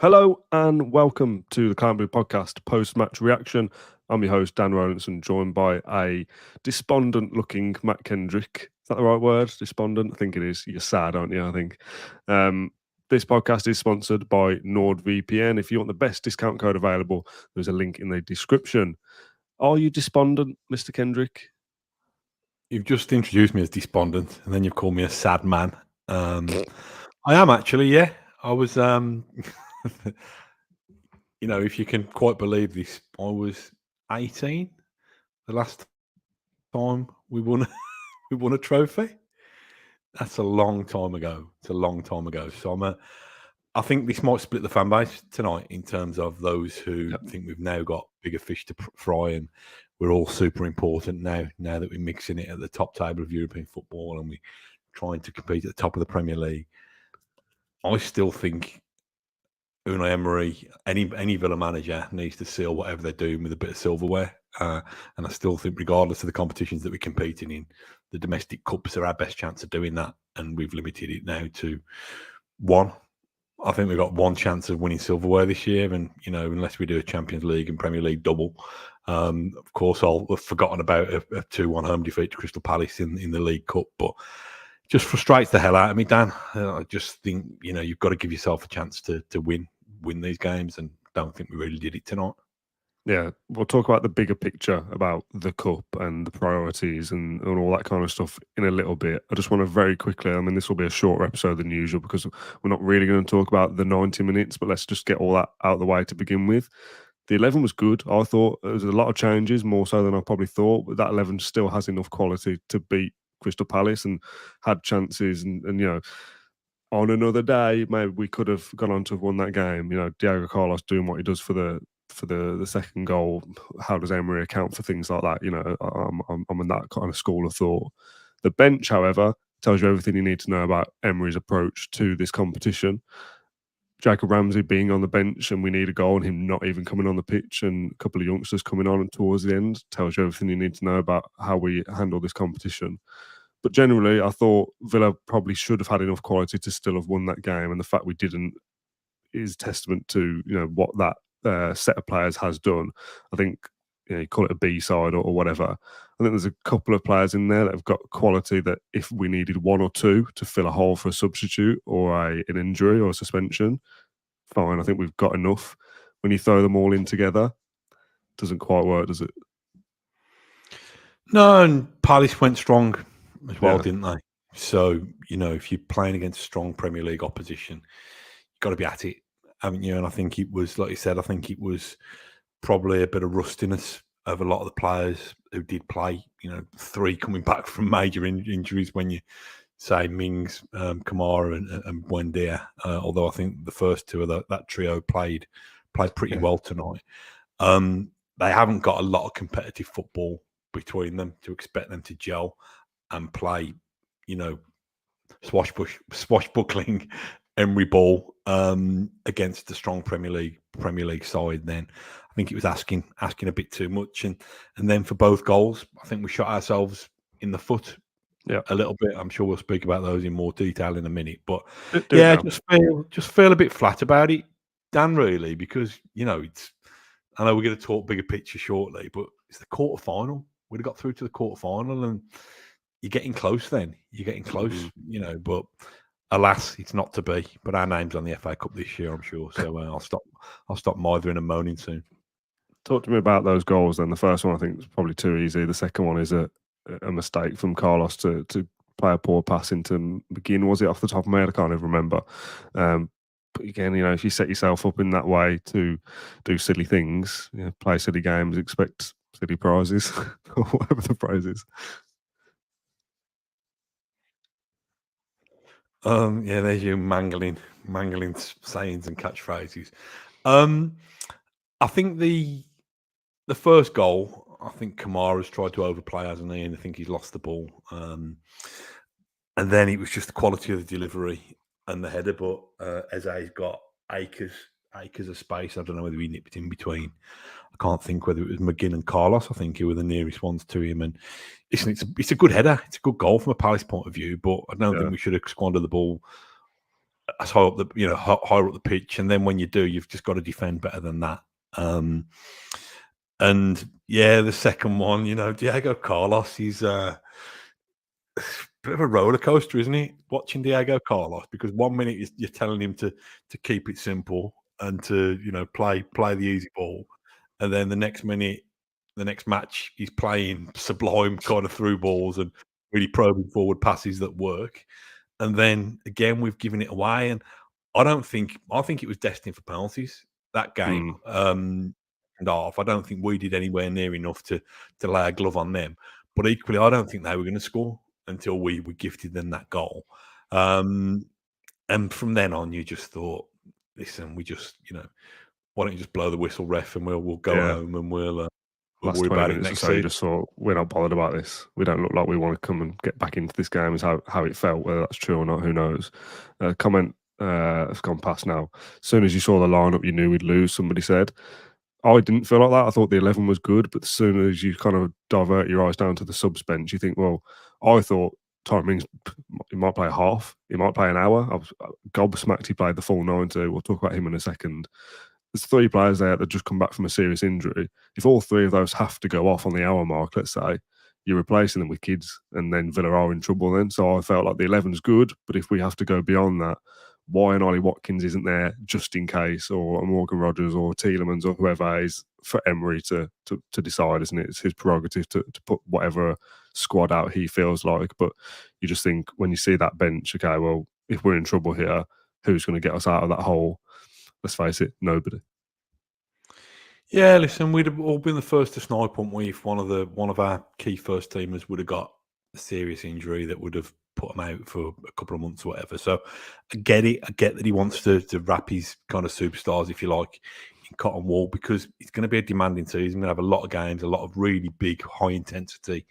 Hello and welcome to the Carabao Podcast post-match reaction. I'm your host, Dan Rolinson, joined by a despondent-looking Mat Kendrick. Is that the right word? Despondent? I think it is. You're sad, aren't you? I think. This podcast is sponsored by NordVPN. If you want the best discount code available, there's a link in the description. Are you despondent, Mr. Kendrick? You've just introduced me as despondent, and then you've called me a sad man. I am actually, yeah. I was, if you can quite believe this, I was 18 the last time we won a trophy. That's a long time ago. It's a long time ago. So I think this might split the fan base tonight in terms of those who think we've now got bigger fish to fry and we're all super important now that we're mixing it at the top table of European football and we're trying to compete at the top of the Premier League. I still think Unai Emery, any Villa manager, needs to seal whatever they're doing with a bit of silverware. And I still think, regardless of the competitions that we're competing in, the domestic cups are our best chance of doing that. And we've limited it now to one. I think we've got one chance of winning silverware this year. And, unless we do a Champions League and Premier League double, of course, I'll have forgotten about a 2-1 home defeat to Crystal Palace in the League Cup. But it just frustrates the hell out of me, Dan. I just think, you've got to give yourself a chance to win these games, and don't think we really did it tonight. Yeah, we'll talk about the bigger picture about the cup and the priorities and all that kind of stuff in a little bit. I just want to very quickly, this will be a shorter episode than usual because we're not really going to talk about the 90 minutes, but let's just get all that out of the way to begin with. The 11 was good. I thought there was a lot of changes, more so than I probably thought, but that 11 still has enough quality to beat Crystal Palace and had chances and on another day, maybe we could have gone on to have won that game. Diego Carlos doing what he does for the second goal. How does Emery account for things like that? I'm in that kind of school of thought. The bench, however, tells you everything you need to know about Emery's approach to this competition. Jacob Ramsey being on the bench and we need a goal and him not even coming on the pitch and a couple of youngsters coming on and towards the end tells you everything you need to know about how we handle this competition. But generally, I thought Villa probably should have had enough quality to still have won that game, and the fact we didn't is testament to what that set of players has done. I think you call it a B side or whatever. I think there's a couple of players in there that have got quality that if we needed one or two to fill a hole for a substitute or an injury or a suspension, fine. I think we've got enough. When you throw them all in together, it doesn't quite work, does it? No, and Palace went strong as well, didn't they? So, if you're playing against strong Premier League opposition, you've got to be at it, haven't you? And I think it was, like you said, I think it was probably a bit of rustiness of a lot of the players who did play, 3 coming back from major injuries when you say Mings, Kamara and Buendia, although I think the first two of that trio played pretty well tonight. They haven't got a lot of competitive football between them to expect them to gel and play, swashbuckling Emery ball against the strong Premier League side. Then I think it was asking a bit too much, and then for both goals, I think we shot ourselves in the foot a little bit. I'm sure we'll speak about those in more detail in a minute, but just feel a bit flat about it, Dan. Really, because it's. I know we're going to talk bigger picture shortly, but it's the quarter-final. We'd have got through to the quarter-final, and you're getting close then. You're getting close, but alas, it's not to be. But our name's on the FA Cup this year, I'm sure. So I'll stop mithering and moaning soon. Talk to me about those goals then. The first one, I think, was probably too easy. The second one is a mistake from Carlos to play a poor pass into McGinn. Was it off the top of my head? I can't even remember. But again, if you set yourself up in that way to do silly things, play silly games, expect silly prizes, or whatever the prize is. There's you mangling sayings and catchphrases. I think the first goal, I think Kamara's tried to overplay, hasn't he? And I think he's lost the ball. And then it was just the quality of the delivery and the header, but Eze's got acres of space. I don't know whether he nipped in between. I can't think whether it was McGinn and Carlos. I think he were the nearest ones to him. And it's a good header. It's a good goal from a Palace point of view, but I don't think we should have squandered the ball as high up the higher up the pitch, and then when you do, you've just got to defend better than that. And yeah, the second one, Diego Carlos, he's a bit of a roller coaster, isn't he? Watching Diego Carlos, because 1 minute you're telling him to keep it simple and to play the easy ball, and then the next minute, the next match, he's playing sublime kind of through balls and really probing forward passes that work. And then again, we've given it away, and I think it was destined for penalties that game. And off. I don't think we did anywhere near enough to lay a glove on them. But equally, I don't think they were going to score until we gifted them that goal. And from then on, you just thought, listen, why don't you just blow the whistle, ref, and we'll go home and we'll last worry 20 about it minutes or next so, you season. just thought, we're not bothered about this. We don't look like we want to come and get back into this game, is how it felt. Whether that's true or not, who knows? Comment has gone past now. As soon as you saw the lineup, you knew we'd lose, somebody said. I didn't feel like that. I thought the 11 was good, but as soon as you kind of divert your eyes down to the subs bench, you think, well, I thought Tyrone Mings, he might play a half, he might play an hour. I was gobsmacked he played the full 90. We'll talk about him in a second. There's 3 players there that just come back from a serious injury. If all 3 of those have to go off on the hour mark, let's say, you're replacing them with kids, and then Villa are in trouble then. So I felt like the 11's good, but if we have to go beyond that, why an Ollie Watkins isn't there just in case, or a Morgan Rogers or Tielemans or whoever is for Emery to decide, isn't it? It's his prerogative to put whatever squad out he feels like. But you just think when you see that bench, okay, well, if we're in trouble here, who's going to get us out of that hole? Let's face it, nobody. Yeah, listen, we'd have all been the first to snipe, wouldn't we, if one of our key first teamers would have got a serious injury that would have put him out for a couple of months or whatever. So I get it. I get that he wants to wrap his kind of superstars, if you like, in cotton wool, because it's going to be a demanding season. We're going to have a lot of games, a lot of really big, high intensity,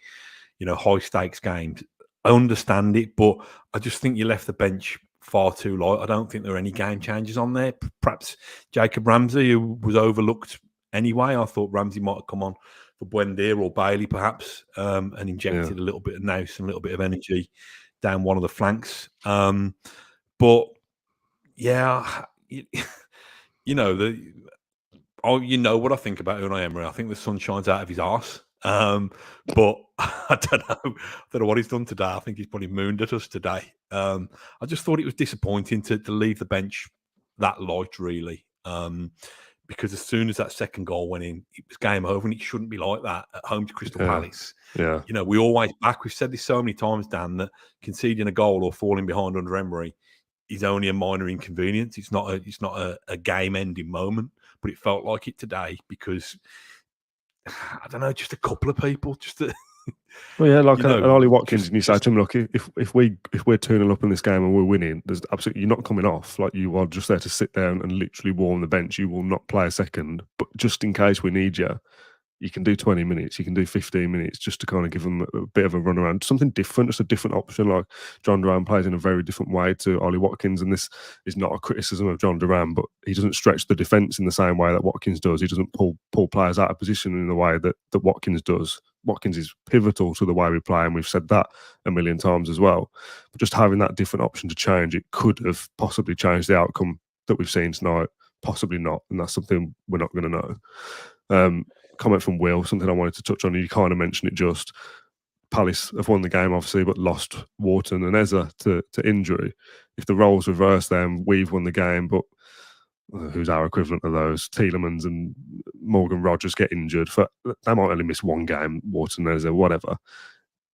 high stakes games. I understand it, but I just think you left the bench far too light. I don't think there are any game changers on there. Perhaps Jacob Ramsey, who was overlooked anyway. I thought Ramsey might have come on for Buendia or Bailey, perhaps, and injected a little bit of nous and a little bit of energy down one of the flanks. But yeah, you know what I think about Unai Emery. I think the sun shines out of his arse. But I don't know what he's done today. I think he's probably mooned at us today. I just thought it was disappointing to leave the bench that light, really. Because as soon as that second goal went in, it was game over, and it shouldn't be like that at home to Crystal Palace. Yeah. We always back. We've said this so many times, Dan, that conceding a goal or falling behind under Emery is only a minor inconvenience. It's not a game-ending moment, but it felt like it today because I don't know, just a couple of people, Well, yeah, like an Ollie Watkins, and you say to him, look, if we're 2-0 up in this game and we're winning, there's absolutely, you're not coming off. Like, you are just there to sit there and literally warm the bench. You will not play a second, but just in case we need you, you can do 20 minutes, you can do 15 minutes, just to kind of give them a bit of a run around, something different, just a different option. Like, John Duran plays in a very different way to Ollie Watkins, and this is not a criticism of John Duran, but he doesn't stretch the defence in the same way that Watkins does. He doesn't pull players out of position in the way that Watkins does. Watkins is pivotal to the way we play, and we've said that a million times as well. But just having that different option to change, it could have possibly changed the outcome that we've seen tonight. Possibly not, and that's something we're not going to know. Comment from Will, something I wanted to touch on. You kind of mentioned it just. Palace have won the game, obviously, but lost Wharton and Eza to injury. If the roles reverse, then we've won the game, but who's our equivalent of those? Tielemans and Morgan Rogers get injured. They might only miss one game, Wharton, Eza, whatever.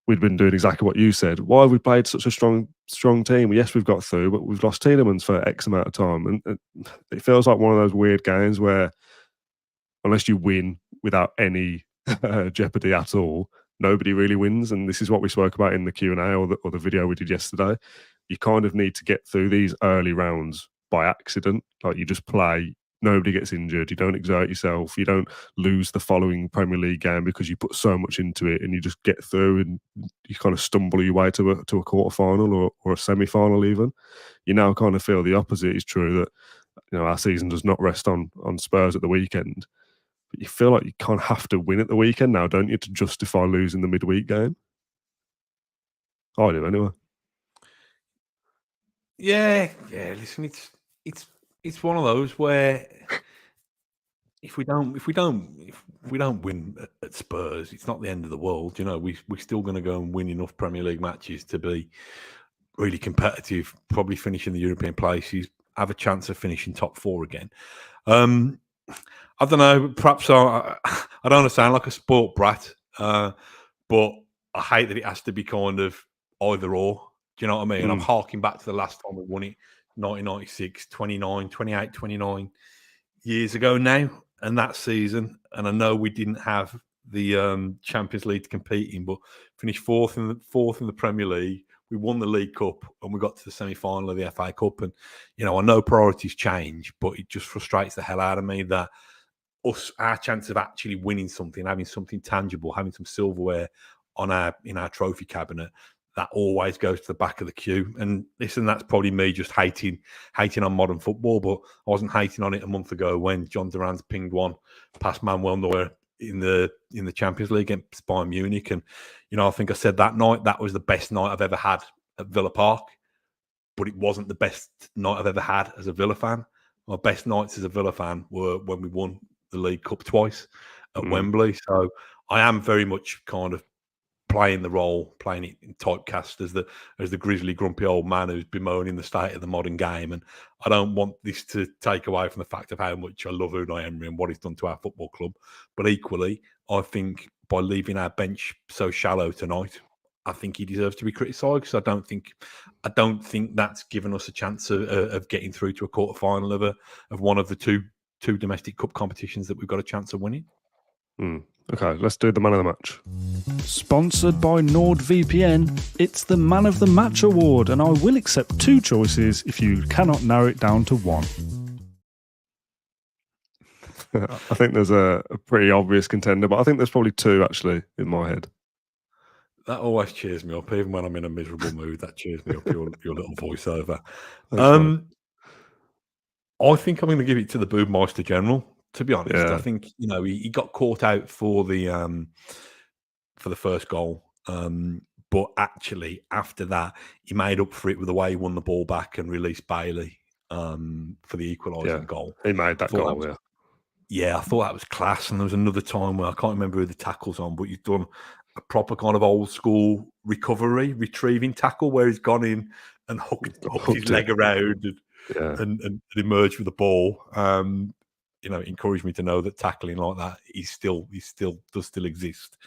We'd been doing exactly what you said. Why have we played such a strong team? Yes, we've got through, but we've lost Tielemans for X amount of time. And it feels like one of those weird games where unless you win without any jeopardy at all, nobody really wins. And this is what we spoke about in the Q&A or the video we did yesterday. You kind of need to get through these early rounds by accident. Like, you just play, nobody gets injured, you don't exert yourself, you don't lose the following Premier League game because you put so much into it, and you just get through and you kind of stumble your way to a quarter-final or a semi-final even. You now kind of feel the opposite is true, that our season does not rest on Spurs at the weekend. But you feel like you kind of have to win at the weekend now, don't you, to justify losing the midweek game? I do, anyway. Yeah. Listen, it's one of those where if we don't win at Spurs, it's not the end of the world. You know, we're still going to go and win enough Premier League matches to be really competitive. Probably finishing the European places, have a chance of finishing top four again. I don't know. Perhaps I don't want to sound like a sport brat, but I hate that it has to be kind of either or. Do you know what I mean? I'm harking back to the last time we won it, 1996, 28, 29 years ago now, and that season. And I know we didn't have the Champions League to compete in, but finished fourth in the Premier League. We won the League Cup and we got to the semi-final of the FA Cup. And you know, I know priorities change, but it just frustrates the hell out of me that our chance of actually winning something, having something tangible, having some silverware in our trophy cabinet, that always goes to the back of the queue. And listen, that's probably me just hating on modern football, but I wasn't hating on it a month ago when John Duran's pinged one past Manuel Neuer in the Champions League against Bayern Munich. And you know, I think I said that night that was the best night I've ever had at Villa Park, but it wasn't the best night I've ever had as a Villa fan. My best nights as a Villa fan were when we won the League Cup twice at Wembley. So I am very much kind of playing it in typecast as the grizzly, grumpy old man who's bemoaning the state of the modern game. And I don't want this to take away from the fact of how much I love Unai Emery and what he's done to our football club. But equally, I think by leaving our bench so shallow tonight, I think he deserves to be criticised. Because I don't think that's given us a chance of getting through to a quarter final of one of the two domestic cup competitions that we've got a chance of winning. Okay, let's do the man of the match. Sponsored by NordVPN, it's the Man of the Match award, and I will accept two choices if you cannot narrow it down to one. I think there's a pretty obvious contender, but I think there's probably two actually in my head. That always cheers me up, even when I'm in a miserable mood. That cheers me up. Your little voiceover. Thanks, I think I'm going to give it to the Boomeister General. To be honest, Yeah. I think you know he got caught out for the first goal, but actually after that he made up for it with the way he won the ball back and released Bailey for the equalising goal. He made that goal. Yeah, I thought that was class. And there was another time where I can't remember who the tackle's on, but he's done a proper kind of old school retrieving tackle where he's gone in and hooked his leg around and emerged with the ball. You know, it encouraged me to know that tackling like that does still exist.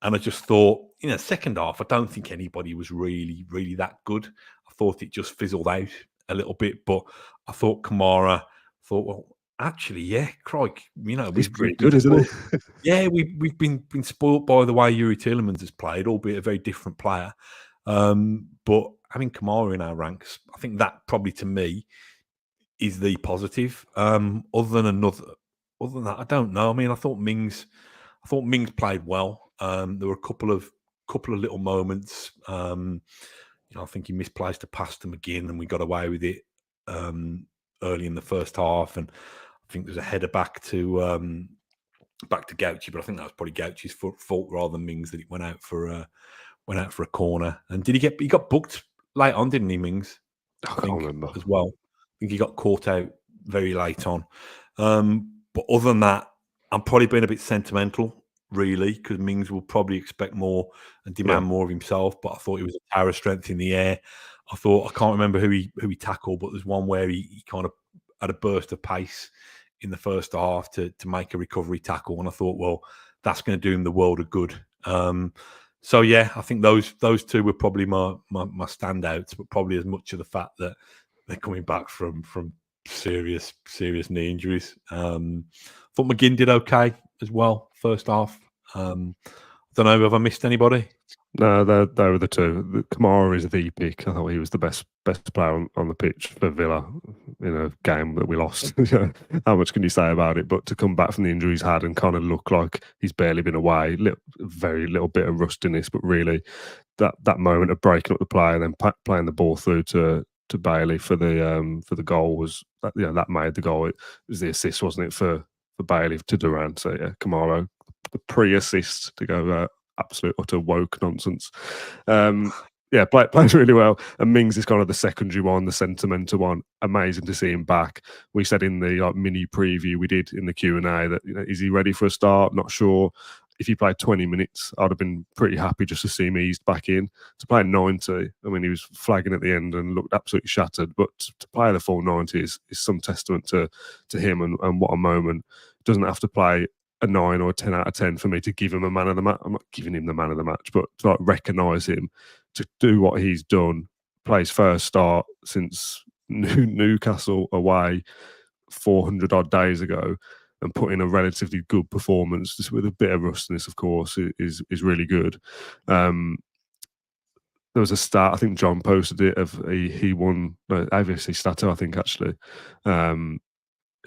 And I just thought, you know, second half, I don't think anybody was really, really that good. I thought it just fizzled out a little bit, but I thought Kamara well, actually, yeah, crikey, you know, he's pretty good, isn't he? Yeah, we've been spoilt by the way Yuri Tielemans has played, albeit a very different player. But having Kamara in our ranks, I think that probably to me is the positive. Other than that, I don't know. I mean, I thought Mings played well. There were a couple of little moments. You know, I think he misplaced a pass to McGinn, and we got away with it early in the first half. And I think there's a header back to Gauchi, but I think that was probably Gauchi's fault rather than Mings that it went out for a corner. And he got booked late on, didn't he, Mings? I can't remember as well. I think he got caught out very late on. But other than that, I'm probably being a bit sentimental, really, because Mings will probably expect more and demand more of himself. But I thought he was a tower of strength in the air. I can't remember who he tackled, but there's one where he kind of had a burst of pace in the first half to make a recovery tackle, and I thought, well, that's going to do him the world of good. So yeah, I think those two were probably my standouts, but probably as much of the fact that they're coming back from serious knee injuries. Thought McGinn did okay as well first half. I don't know, have I missed anybody? No, they were the two. Kamara is the pick. I thought he was the best player on the pitch for Villa in a game that we lost. How much can you say about it? But to come back from the injury he's had and kind of look like he's barely been away, very little bit of rustiness, but really that moment of breaking up the play and then playing the ball through to Bailey for the goal was that made the goal. It was the assist, wasn't it, for Bailey to Duran? So yeah, Kamara, the pre-assist to go absolute utter woke nonsense. Yeah, plays really well. And Mings is kind of the secondary one, the sentimental one. Amazing to see him back. We said in the mini preview we did in the Q&A that, is he ready for a start? Not sure. If he played 20 minutes, I'd have been pretty happy just to see him eased back in. To play 90, I mean, he was flagging at the end and looked absolutely shattered. But to play the full 90 is some testament to him and what a moment. Doesn't have to play a 9 or a 10 out of 10 for me to give him a man of the match. I'm not giving him the man of the match, but to recognise him, to do what he's done, plays first start since Newcastle away 400 odd days ago, and put in a relatively good performance, just with a bit of rustiness, of course, is really good. There was a stat, I think John posted it, of he won, AVFC Stato, I think, actually.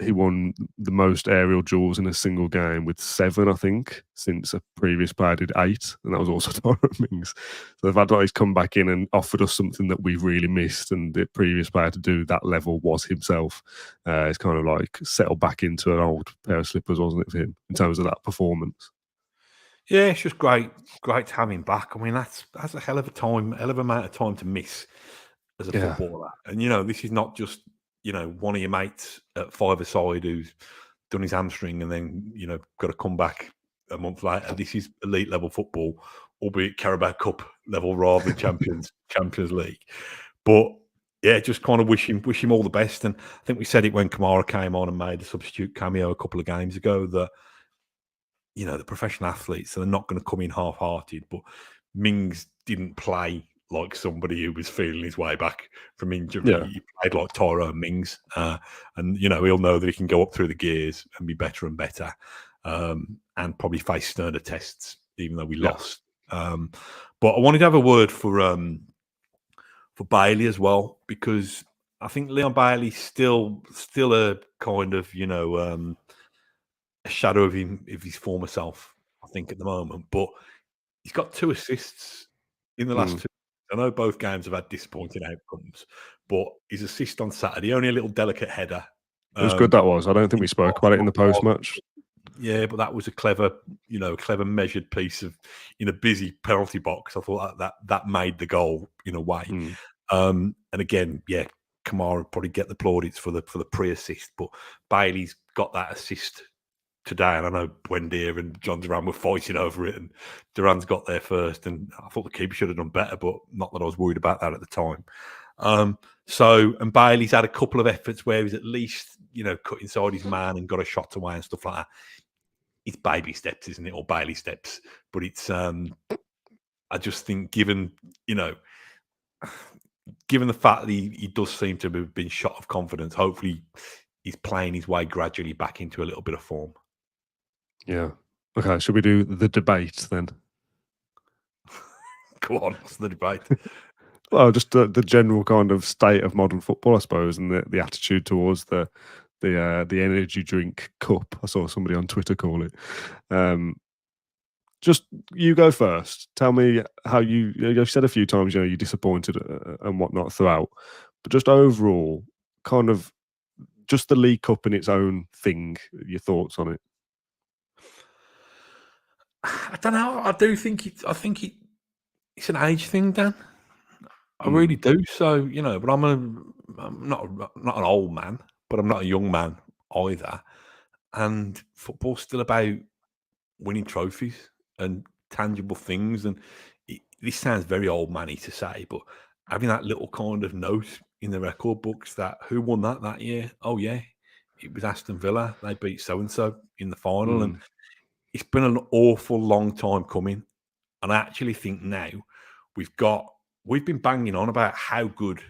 He won the most aerial duels in a single game with 7, I think, since a previous player did 8, and that was also Tyrone Mings. So the fact that he's come back in and offered us something that we've really missed, and the previous player to do that level was himself, it's kind of like settled back into an old pair of slippers, wasn't it, for him, in terms of that performance? Yeah, it's just great to have him back. I mean, that's a hell of a amount of time to miss as a footballer. And, this is not just, one of your mates at 5-a-side who's done his hamstring and then, got to come back a month later. This is elite level football, albeit Carabao Cup level rather than Champions League. But yeah, just kind of wish him all the best. And I think we said it when Kamara came on and made a substitute cameo a couple of games ago that, the professional athletes, so they're not going to come in half-hearted. But Mings didn't play like somebody who was feeling his way back from injury. Yeah. He played like Tyrone Mings. And, he'll know that he can go up through the gears and be better and better, and probably face sterner tests, even though we lost. But I wanted to have a word for Bailey as well, because I think Leon Bailey's still a kind of, a shadow of his former self, I think, at the moment. But he's got 2 assists in the last 2. I know both games have had disappointing outcomes, but his assist on Saturday, only a little delicate header. It was good, that was. I don't think we spoke about it in the post-match. Yeah, but that was a clever measured piece of, in a busy penalty box. I thought that made the goal in a way. And again, yeah, Kamara probably get the plaudits for the pre-assist, but Bailey's got that assist today, and I know Buendia and John Duran were fighting over it, and Duran's got there first, and I thought the keeper should have done better, but not that I was worried about that at the time. And Bailey's had a couple of efforts where he's at least, cut inside his man and got a shot away and stuff like that. It's baby steps, isn't it, or Bailey steps? But it's, I just think, given the fact that he does seem to have been shot of confidence, hopefully he's playing his way gradually back into a little bit of form. Yeah. Okay, should we do the debate then? Go on, what's the debate? Well, just the general kind of state of modern football, I suppose, and the attitude towards the energy drink cup. I saw somebody on Twitter call it. Just you go first. Tell me how you've said a few times, you're disappointed and whatnot throughout, but just overall, kind of just the League Cup in its own thing. Your thoughts on it? I don't know. I think it's an age thing, Dan. I really do. So, but I'm not an old man, but I'm not a young man either. And football's still about winning trophies and tangible things. And this sounds very old manny to say, but having that little kind of note in the record books that who won that year? Oh yeah, it was Aston Villa. They beat so and so in the final, and it's been an awful long time coming. And I actually think now we've been banging on about how good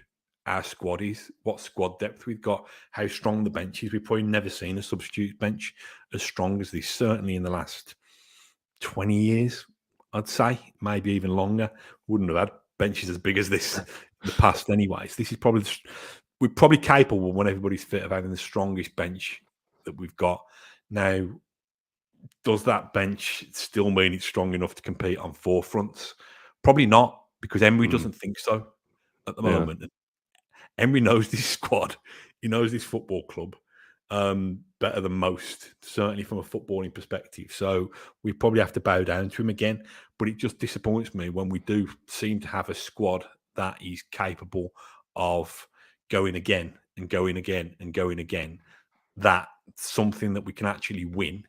our squad is, what squad depth we've got, how strong the bench is. We've probably never seen a substitute bench as strong as this, certainly in the last 20 years, I'd say, maybe even longer. Wouldn't have had benches as big as this in the past anyways. This is we're probably capable, when everybody's fit, of having the strongest bench that we've got. Now, does that bench still mean it's strong enough to compete on 4 fronts? Probably not, because Emery doesn't think so at the moment. Emery knows this squad. He knows this football club. better than most, certainly from a footballing perspective. So we probably have to bow down to him again. But it just disappoints me when we do seem to have a squad that is capable of going again and going again and going again. That's something that we can actually win.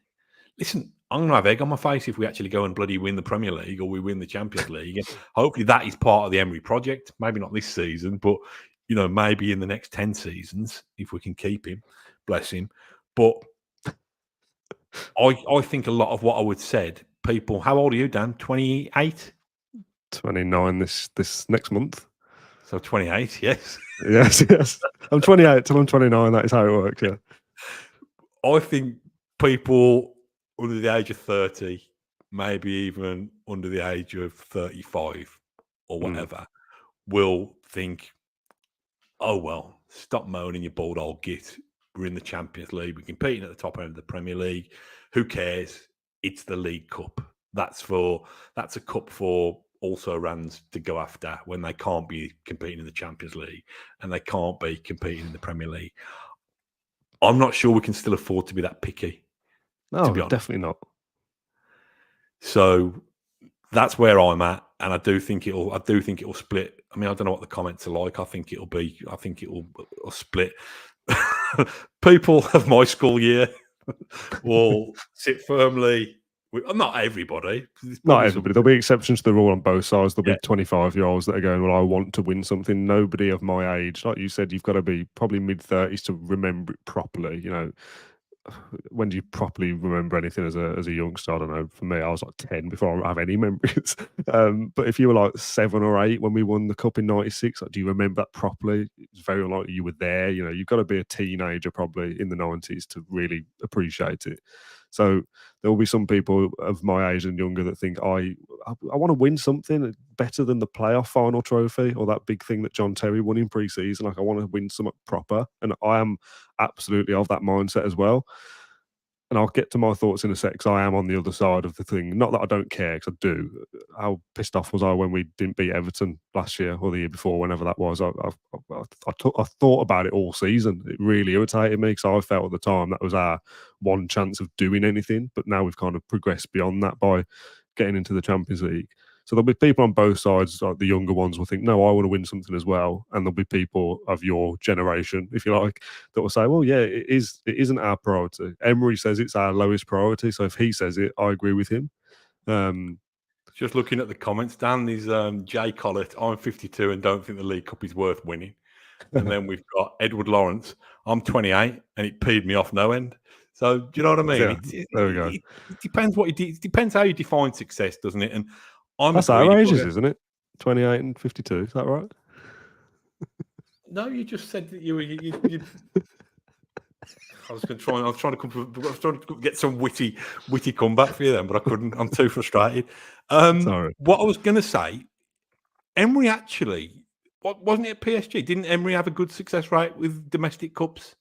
Listen, I'm going to have egg on my face if we actually go and bloody win the Premier League or we win the Champions League. And hopefully that is part of the Emery project. Maybe not this season, but maybe in the next 10 seasons, if we can keep him, bless him. But I think a lot of what I would said, people, how old are you, Dan? 28? 29 this next month. So 28, yes. Yes. I'm 28 till I'm 29. That is how it works, yeah. I think people under the age of 30, maybe even under the age of 35 or whatever, will think, oh, well, stop moaning, you bald old git. We're in the Champions League. We're competing at the top end of the Premier League. Who cares? It's the League Cup. That's a cup for also-rans to go after when they can't be competing in the Champions League and they can't be competing in the Premier League. I'm not sure we can still afford to be that picky. No, definitely not. So that's where I'm at, and I do think it'll split. I mean, I don't know what the comments are like. I think it'll split. People of my school year will sit firmly. Not everybody. Not everybody. There'll be exceptions to the rule on both sides. There'll be 25-year-olds that are going, well, I want to win something. Nobody of my age, like you said, you've got to be probably mid-30s to remember it properly. When do you properly remember anything as a youngster? I don't know. For me, I was like 10 before I have any memories. But if you were like 7 or 8 when we won the cup in '96, do you remember that properly? It's very unlikely you were there. You've got to be a teenager probably in the '90s to really appreciate it. So there will be some people of my age and younger that think I want to win something better than the playoff final trophy or that big thing that John Terry won in pre-season. Like I want to win something proper, and I am absolutely of that mindset as well. And I'll get to my thoughts in a sec because I am on the other side of the thing. Not that I don't care, because I do. How pissed off was I when we didn't beat Everton last year or the year before, whenever that was. I thought about it all season. It really irritated me because I felt at the time that was our one chance of doing anything. But now we've kind of progressed beyond that by getting into the Champions League. So there'll be people on both sides, like the younger ones will think, no, I want to win something as well. And there'll be people of your generation, if you like, that will say, well, yeah, it isn't our priority. Emery says it's our lowest priority. So if he says it, I agree with him. Just looking at the comments, Dan, there's Jay Collett, I'm 52 and don't think the League Cup is worth winning. And then we've got Edward Lawrence, I'm 28 and it peed me off no end. So do you know what I mean? Yeah, there we go. It depends it depends how you define success, doesn't it? And that's outrageous, isn't it? 28 and 52, is that right? No, you just said that you were. I was trying to get some witty comeback for you then, but I couldn't. I'm too frustrated. Sorry. What I was going to say, Emery actually, wasn't it at PSG? Didn't Emery have a good success rate with domestic cups?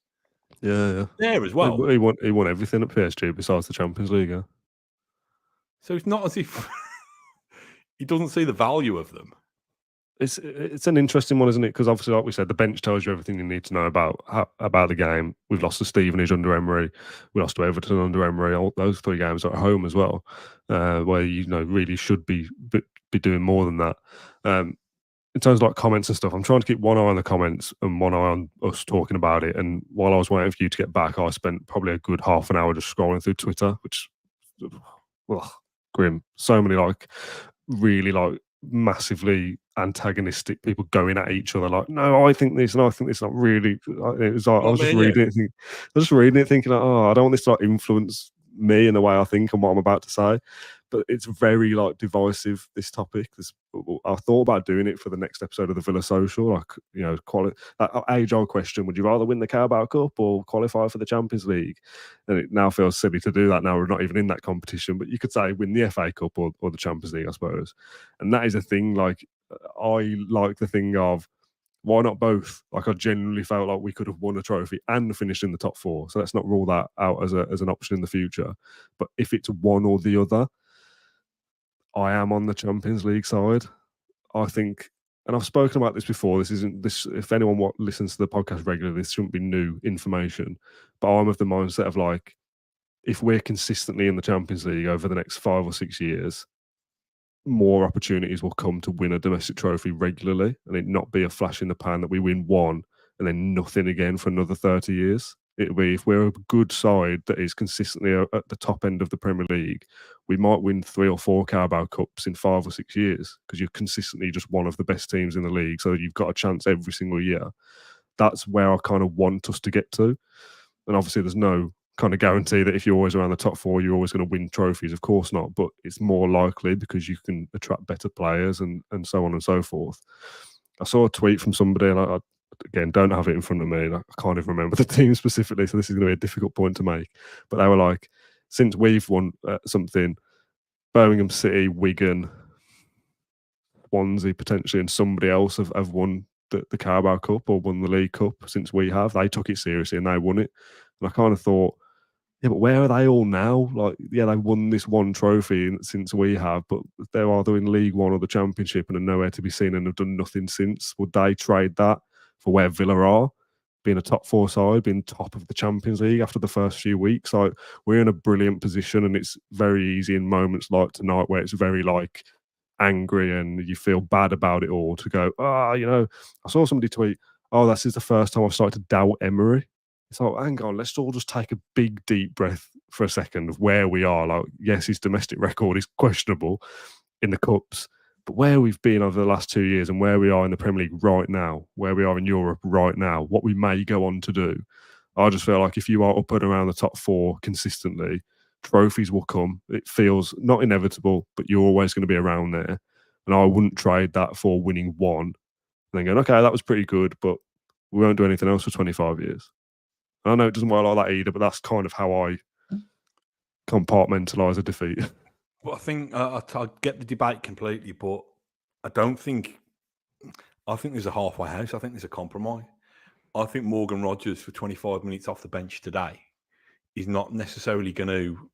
Yeah. There as well. He won everything at PSG besides the Champions League. Yeah? So it's not as if he doesn't see the value of them. It's an interesting one, isn't it? Because obviously, like we said, the bench tells you everything you need to know about the game. We've lost to Stevenage under Emery. We lost to Everton under Emery. All those 3 games are at home as well, where really should be doing more than that. In terms of like comments and stuff, I'm trying to keep one eye on the comments and one eye on us talking about it. And while I was waiting for you to get back, I spent probably a good half an hour just scrolling through Twitter, which grim. So many really massively antagonistic people going at each other like, no, I think this and I think this. Not really. It was like I was just reading it thinking like, oh, I don't want this to influence me in the way I think and what I'm about to say. But it's very divisive, this topic. I thought about doing it for the next episode of the Villa Social, age-old question: would you rather win the Carabao Cup or qualify for the Champions League? And it now feels silly to do that. Now we're not even in that competition, but you could say win the FA Cup or the Champions League, I suppose. And that is a thing. I like the thing of, why not both? I genuinely felt like we could have won a trophy and finished in the top 4. So let's not rule that out as an option in the future. But if it's one or the other, I am on the Champions League side. I think and I've spoken about this before. This isn't this. If anyone listens to the podcast regularly, this shouldn't be new information. But I'm of the mindset of like, if we're consistently in the Champions League over the next 5 or 6 years, more opportunities will come to win a domestic trophy regularly, and it not be a flash in the pan that we win one and then nothing again for another 30 years. It'll be, if we're a good side that is consistently at the top end of the Premier League, we might win 3 or 4 Carabao Cups in 5 or 6 years because you're consistently just one of the best teams in the league. So you've got a chance every single year. That's where I kind of want us to get to. And obviously there's no kind of guarantee that if you're always around the top 4, you're always going to win trophies. Of course not, but it's more likely because you can attract better players and so on and so forth. I saw a tweet from somebody, and I again don't have it in front of me, and I can't even remember the team specifically, so this is going to be a difficult point to make. But they were like, since we've won something, Birmingham City, Wigan, Swansea potentially, and somebody else have won the Carabao Cup or won the League Cup since we have. They took it seriously and they won it. And I kind of thought, yeah, but where are they all now? Like, yeah, they won this one trophy since we have, but they're either in League One or the Championship and are nowhere to be seen and have done nothing since. Would they trade that for where Villa are, being a top 4 side, being top of the Champions League after the first few weeks? Like, we're in a brilliant position, and it's very easy in moments like tonight where it's very like angry and you feel bad about it all to go, I saw somebody tweet, this is the first time I've started to doubt Emery. It's like, hang on, let's all just take a big, deep breath for a second of where we are. Like, yes, his domestic record is questionable in the Cups, but where we've been over the last 2 years and where we are in the Premier League right now, where we are in Europe right now, what we may go on to do, I just feel like if you are up and around the top 4 consistently, trophies will come. It feels not inevitable, but you're always going to be around there. And I wouldn't trade that for winning one and then going, okay, that was pretty good, but we won't do anything else for 25 years. I know it doesn't work like that either, but that's kind of how I compartmentalise a defeat. Well, I think I get the debate completely, but I think there's a halfway house. I think there's a compromise. I think Morgan Rogers for 25 minutes off the bench today is not necessarily going to,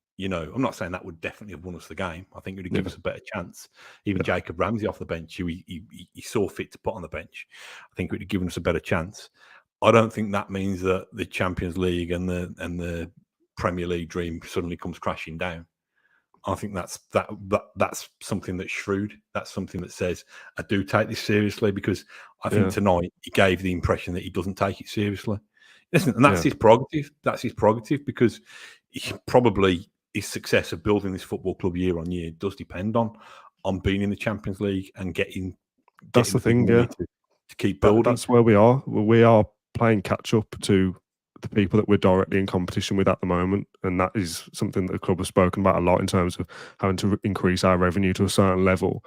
I'm not saying that would definitely have won us the game. I think it would give us a better chance. Even Jacob Ramsey off the bench, who he saw fit to put on the bench, I think it would have given us a better chance. I don't think that means that the Champions League and the Premier League dream suddenly comes crashing down. I think that's something that's shrewd. That's something that says, I do take this seriously, because I think tonight he gave the impression that he doesn't take it seriously. Listen, and that's his prerogative. That's his prerogative, because probably his success of building this football club year on year does depend on being in the Champions League and getting that's the thing, to keep building. That's where we are. We are playing catch up to the people that we're directly in competition with at the moment, and that is something that the club has spoken about a lot in terms of having to increase our revenue to a certain level.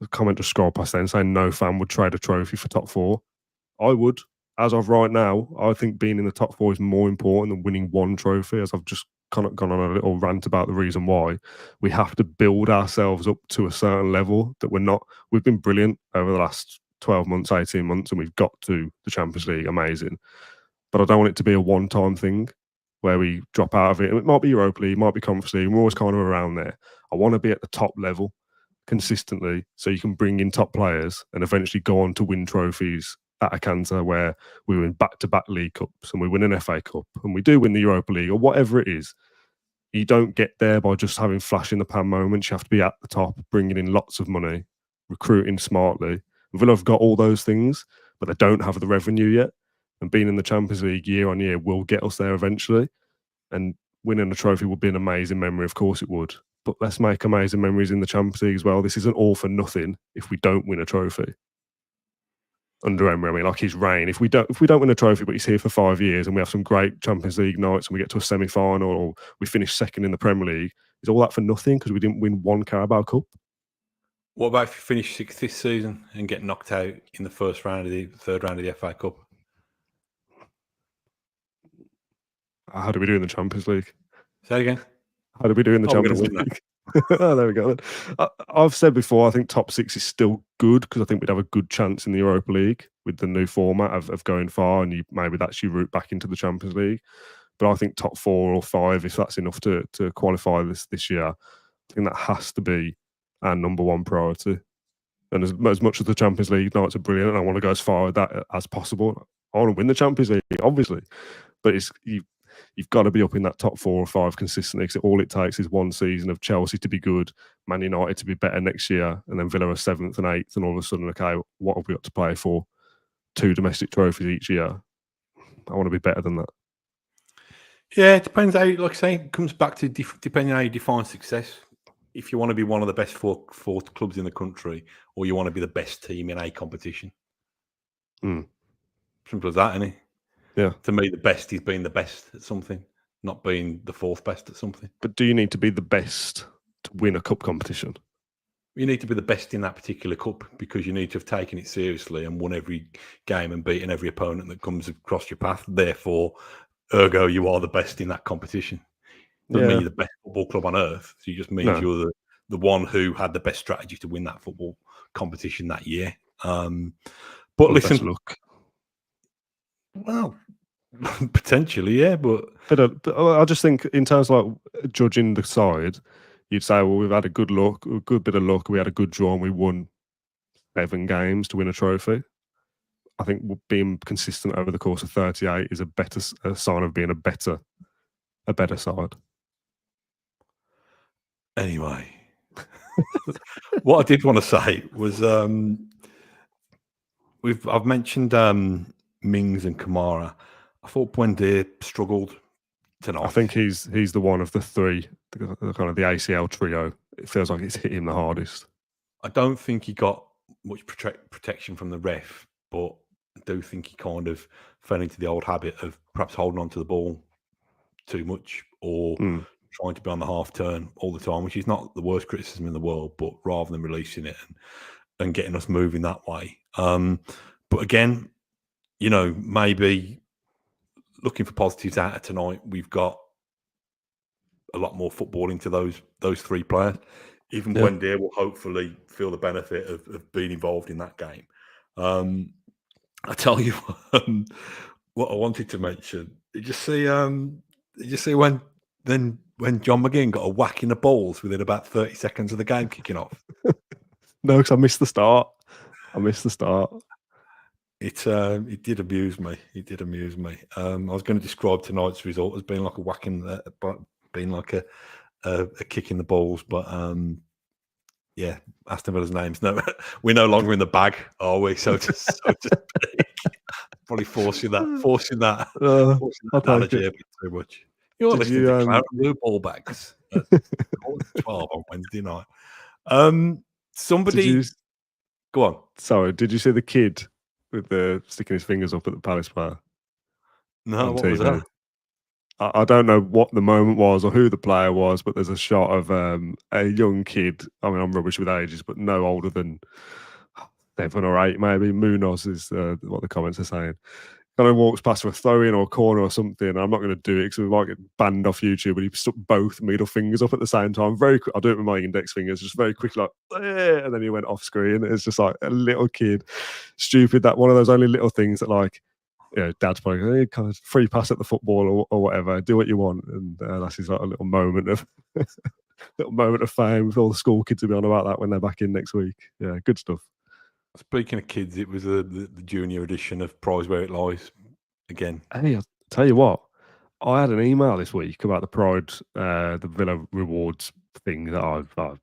The comment just scrolled past then saying no fan would trade a trophy for top 4. I would. As of right now, I think being in the top 4 is more important than winning one trophy, as I've just kind of gone on a little rant about the reason why. We have to build ourselves up to a certain level that we're not. We've been brilliant over the last 12 months, 18 months, and we've got to the Champions League, amazing. But I don't want it to be a one-time thing where we drop out of it. It might be Europa League, it might be Conference League, we're always kind of around there. I want to be at the top level consistently so you can bring in top players and eventually go on to win trophies at a canter where we win back-to-back League Cups and we win an FA Cup and we do win the Europa League or whatever it is. You don't get there by just having flash-in-the-pan moments. You have to be at the top, bringing in lots of money, recruiting smartly. Villa have got all those things, but they don't have the revenue yet. And being in the Champions League year on year will get us there eventually. And winning a trophy would be an amazing memory. Of course it would. But let's make amazing memories in the Champions League as well. This isn't all for nothing if we don't win a trophy. Under Emery, I mean, like his reign. If we don't win a trophy, but he's here for 5 years and we have some great Champions League nights and we get to a semi-final or we finish second in the Premier League, is all that for nothing because we didn't win one Carabao Cup? What about if you finish 6th this season and get knocked out in the third round of the FA Cup? How do we do in the Champions League? Say it again. How do we do in the Champions League? Oh, there we go. I've said before, I think top 6 is still good because I think we'd have a good chance in the Europa League with the new format of going far, and maybe that's your route back into the Champions League. But I think top 4 or 5, if that's enough to qualify this year, I think that has to be our number one priority. And as much as the Champions League nights are brilliant, and I want to go as far as that as possible. I want to win the Champions League, obviously, but you've got to be up in that top 4 or 5 consistently. Because all it takes is one season of Chelsea to be good, Man United to be better next year, and then Villa are 7th and 8th, and all of a sudden, okay, what have we got to play for? 2 domestic trophies each year. I want to be better than that. Yeah, it depends how, like I say, it comes back to depending on how you define success. If you want to be one of the best four clubs in the country, or you want to be the best team in a competition. Simple as that, isn't it? Yeah. To me, the best is being the best at something, not being the 4th best at something. But do you need to be the best to win a cup competition? You need to be the best in that particular cup because you need to have taken it seriously and won every game and beaten every opponent that comes across your path. Therefore, ergo, you are the best in that competition. Doesn't mean you're the best football club on earth. So it just means you're the one who had the best strategy to win that football competition that year. But listen, look. Well, potentially, yeah, but I just think in terms of like judging the side, you'd say, well, we've had a good bit of luck. We had a good draw and we won 7 games to win a trophy. I think being consistent over the course of 38 is a sign of being a better side. Anyway, what I did want to say was I've mentioned Mings and Kamara. I thought Buendia struggled tonight. I think he's the one of the 3, the kind of the ACL trio. It feels like it's hit him the hardest. I don't think he got much protection from the ref, but I do think he kind of fell into the old habit of perhaps holding on to the ball too much or trying to be on the half turn all the time, which is not the worst criticism in the world, but rather than releasing it and getting us moving that way. But again, you know, maybe looking for positives out of tonight, we've got a lot more football into those 3 players. Even Buendia will hopefully feel the benefit of being involved in that game. I tell you what I wanted to mention. Did you see when John McGinn got a whack in the balls within about 30 seconds of the game kicking off? No, because I missed the start. It did amuse me. I was going to describe tonight's result as being like a whack in being like a kick in the balls, but yeah, Aston Villa's names. No, we're no longer in the bag, are we? So to speak. Probably forcing that analogy a bit too much. You're listening to Clout and Blue Ball Bags at 12 on Wednesday night. Go on. Sorry, did you see the kid with the sticking his fingers up at the Palace player? No, what was that? I don't know what the moment was or who the player was, but there's a shot of a young kid. I mean, I'm rubbish with ages, but no older than 7 or 8, maybe. Munoz is what the comments are saying. Kind of walks past for a throw-in or a corner or something. I'm not going to do it because we might get banned off YouTube. But he stuck both middle fingers up at the same time. Very quick. I'll do it with my index fingers, just very quick, like, and then he went off screen. It's just like a little kid, stupid. That one of those only little things that, like, you know, dad's probably hey, kind of free pass at the football or whatever. Do what you want, and that's his like a little moment of fame. With all the school kids will be on about that when they're back in next week. Yeah, good stuff. Speaking of kids, it was the junior edition of Prize Where It Lies again. Hey, I'll tell you what, I had an email this week about the Pride, the Villa rewards thing that I don't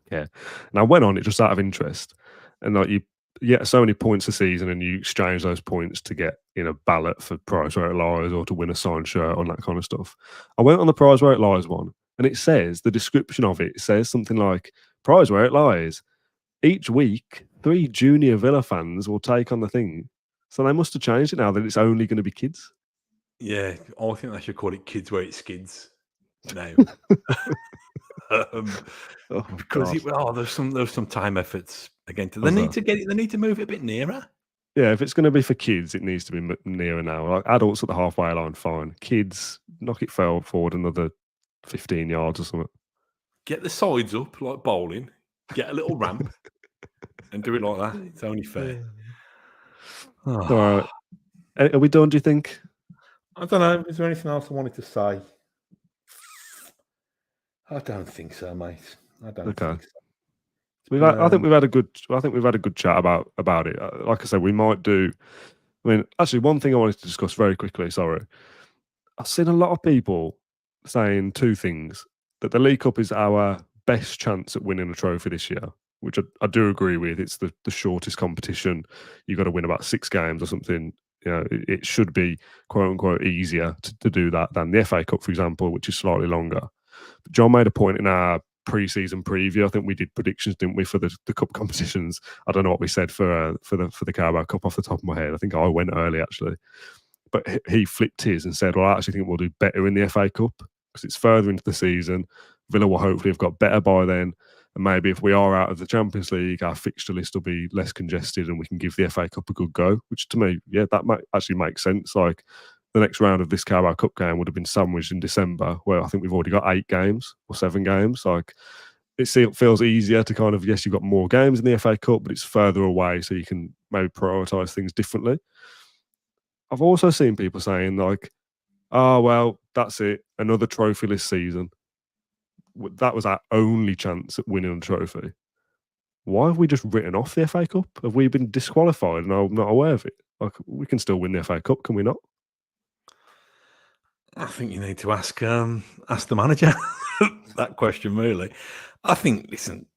care. And I went on it just out of interest. And like you get so many points a season and you exchange those points to get in a ballot for Prize Where It Lies or to win a signed shirt and that kind of stuff. I went on the Prize Where It Lies one and it says, the description of it says something like, Prize Where It Lies. Each week, 3 junior Villa fans will take on the thing. So they must have changed it now that it's only going to be kids. Yeah, I think they should call it Kids Where It Skids now. Because there's some time efforts again. They need to move it a bit nearer. Yeah, if it's going to be for kids, it needs to be nearer now. Like adults at the halfway line, fine. Kids, knock it forward another 15 yards or something. Get the sides up like bowling. Get a little ramp and do it like that. It's only fair. All right. Are we done, do you think? I don't know. Is there anything else I wanted to say? I don't think so, mate. I don't think so. I think we've had a good chat about it. Like I said, we might do. I mean, actually, one thing I wanted to discuss very quickly. Sorry, I've seen a lot of people saying two things: that the League Cup is our best chance at winning a trophy this year, which I do agree with. It's the shortest competition. You've got to win about 6 games or something. You know, it should be quote unquote easier to do that than the FA Cup, for example, which is slightly longer. But John made a point in our pre-season preview. I think we did predictions, didn't we, for the cup competitions? I don't know what we said for the Carabao Cup off the top of my head. I think I went early actually, but he flipped his and said, "Well, I actually think we'll do better in the FA Cup because it's further into the season. Villa will hopefully have got better by then, and maybe if we are out of the Champions League, our fixture list will be less congested, and we can give the FA Cup a good go." Which to me, yeah, that might actually make sense. Like the next round of this Carabao Cup game would have been sandwiched in December, where I think we've already got 8 games or 7 games. Like it feels easier to kind of, yes, you've got more games in the FA Cup, but it's further away, so you can maybe prioritise things differently. I've also seen people saying like, "Oh well, that's it, another trophyless season. That was our only chance at winning a trophy. Why have we just written off the FA Cup? Have we been disqualified and I'm not aware of it? Like we can still win the FA Cup, can we not?" I think you need to ask the manager that question. Really, I think. Listen,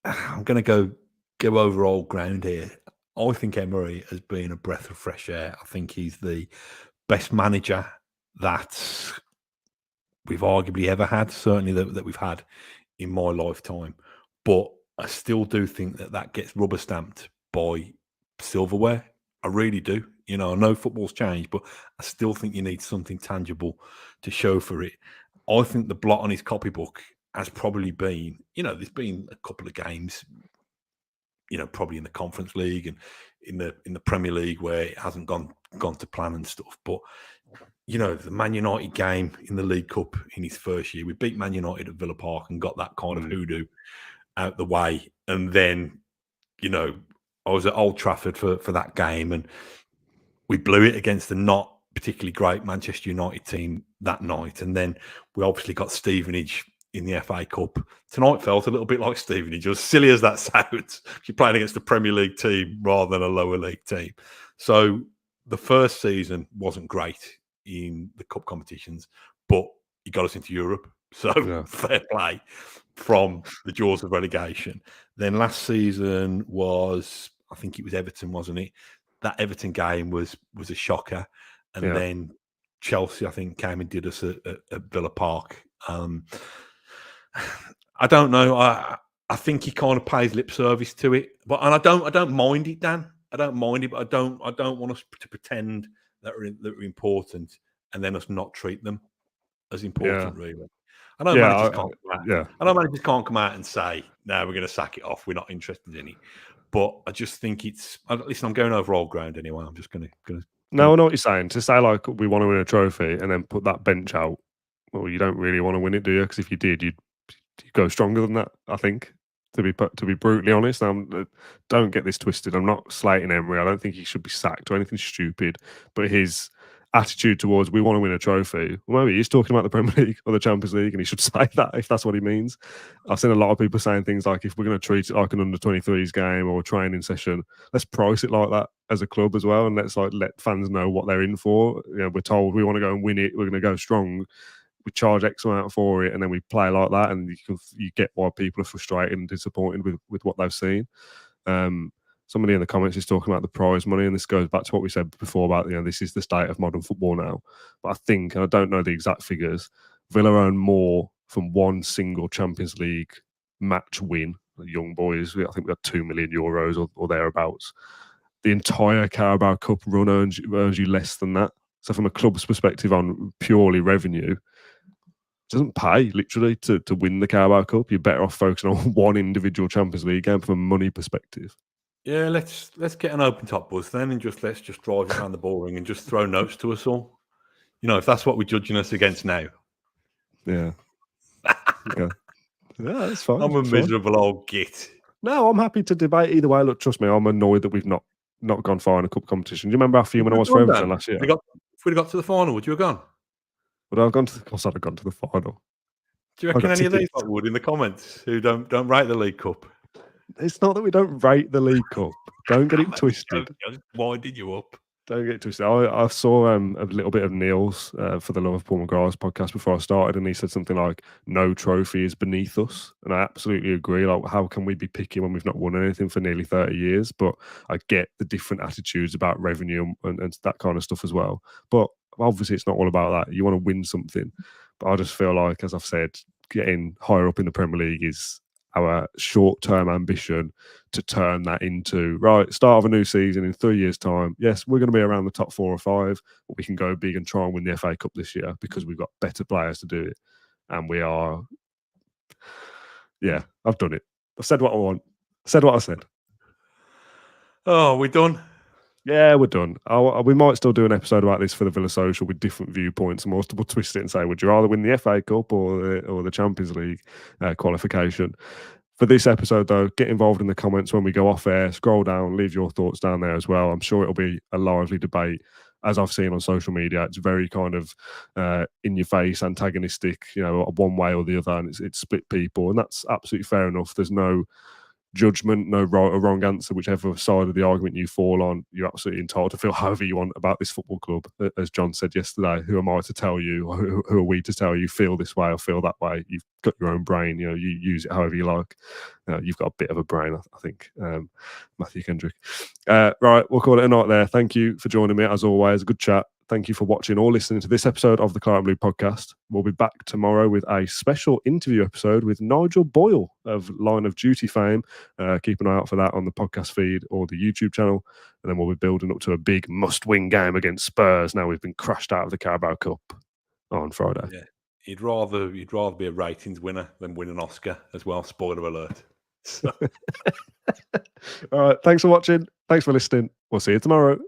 I'm going to go over old ground here. I think Emery has been a breath of fresh air. I think he's the best manager that we've arguably ever had. Certainly that we've had in my lifetime. But I still do think that gets rubber stamped by silverware. I really do. You know, I know football's changed, but I still think you need something tangible to show for it. I think the blot on his copybook has probably been, you know, there's been a couple of games, you know, probably in the Conference League and in the Premier League where it hasn't gone to plan and stuff. But, you know, the Man United game in the League Cup in his first year, we beat Man United at Villa Park and got that kind of hoodoo out the way. And then, you know, I was at Old Trafford for that game and we blew it against the not particularly great Manchester United team that night. And then we obviously got Stevenage in the FA Cup. Tonight felt a little bit like Stevenage, as silly as that sounds. You're playing against a Premier League team rather than a lower league team. So the first season wasn't great in the cup competitions, but he got us into Europe. So fair play from the jaws of relegation. Then last season was, I think it was Everton, wasn't it? That Everton game was a shocker. And then Chelsea, I think, came and did us at Villa Park. I don't know. I think he kind of pays lip service to it, but I don't mind it, Dan. I don't mind it, but I don't want us to pretend that we're important and then us not treat them as important. Really, I know managers can't come out. I know managers can't come out and say, "No, we're going to sack it off. We're not interested in it." But I just think it's. Listen, I'm going over old ground anyway. I'm just going to. No, I know what you're saying. To say like we want to win a trophy and then put that bench out. Well, you don't really want to win it, do you? Because if you did, you'd go stronger than that. I think, to be brutally honest, don't get this twisted. I'm not slating Emery. I don't think he should be sacked or anything stupid. But his attitude towards we want to win a trophy, well, maybe he's talking about the Premier League or the Champions League, and he should say that if that's what he means. I've seen a lot of people saying things like, if we're going to treat it like an under-23s game or a training session, let's price it like that as a club as well, and let's let fans know what they're in for. You know, we're told we want to go and win it, we're going to go strong. We charge X amount for it, and then we play like that, and you get why people are frustrated and disappointed with what they've seen. Somebody in the comments is talking about the prize money, and this goes back to what we said before about, you know, this is the state of modern football now. But I think, and I don't know the exact figures, Villa own more from one single Champions League match win. The young boys, I think we got €2 million or thereabouts. The entire Carabao Cup run earns you less than that. So from a club's perspective on purely revenue, it doesn't pay literally to win the Carabao Cup. You're better off focusing on one individual Champions League game from a money perspective. Yeah, let's get an open top buzz then, and let's just drive around the ball ring and just throw notes to us all. You know, if that's what we're judging us against now. Yeah. Okay. Yeah, that's fine. I'm a miserable old git. No, I'm happy to debate either way. Look, trust me, I'm annoyed that we've not gone far in a cup competition. Do you remember how fuming I was for Everton last year? If we'd have got to the final, would you have gone? Would I have gone to? Of course, I'd have gone to the final. Do you I've reckon got any of these tickets. lot would in the comments who don't rate the League Cup? It's not that we don't rate the League Cup. Don't get I'm it only twisted. joking, I was winding you up. Don't get it twisted. I saw a little bit of Neil's for the Love of Paul McGrath's podcast before I started, and he said something like, "No trophy is beneath us," and I absolutely agree. Like, how can we be picky when we've not won anything for nearly 30 years? But I get the different attitudes about revenue and that kind of stuff as well. But obviously, it's not all about that. You want to win something, but I just feel like, as I've said, getting higher up in the Premier League is our short-term ambition to turn that into, right, start of a new season in 3 years' time. Yes, we're going to be around the top 4 or 5, but we can go big and try and win the FA Cup this year because we've got better players to do it. And we are, yeah, I've done it. I've said what I want. I said what I said. Oh, we done? Yeah, we're done. We might still do an episode about this for the Villa Social with different viewpoints, and we'll twist it and say, would you rather win the FA Cup or the Champions League qualification? For this episode, though, get involved in the comments when we go off air. Scroll down, leave your thoughts down there as well. I'm sure it'll be a lively debate. As I've seen on social media, it's very kind of in your face, antagonistic, one way or the other, and it's split people, and that's absolutely fair enough. There's no judgment, no right or wrong answer, whichever side of the argument you fall on. You're absolutely entitled to feel however you want about this football club. As John said yesterday, who am I to tell you, or who are we to tell you feel this way or feel that way? You've got your own brain, you use it however you like. You've got a bit of a brain, I think, Matthew Kendrick. Right, we'll call it a night there. Thank you for joining me, as always. A good chat. Thank you for watching or listening to this episode of the Claret and Blue podcast. We'll be back tomorrow with a special interview episode with Nigel Boyle of Line of Duty fame. Keep an eye out for that on the podcast feed or the YouTube channel. And then we'll be building up to a big must-win game against Spurs. Now we've been crashed out of the Carabao Cup on Friday. Yeah, you'd rather be a ratings winner than win an Oscar as well. Spoiler alert. So. All right, thanks for watching. Thanks for listening. We'll see you tomorrow.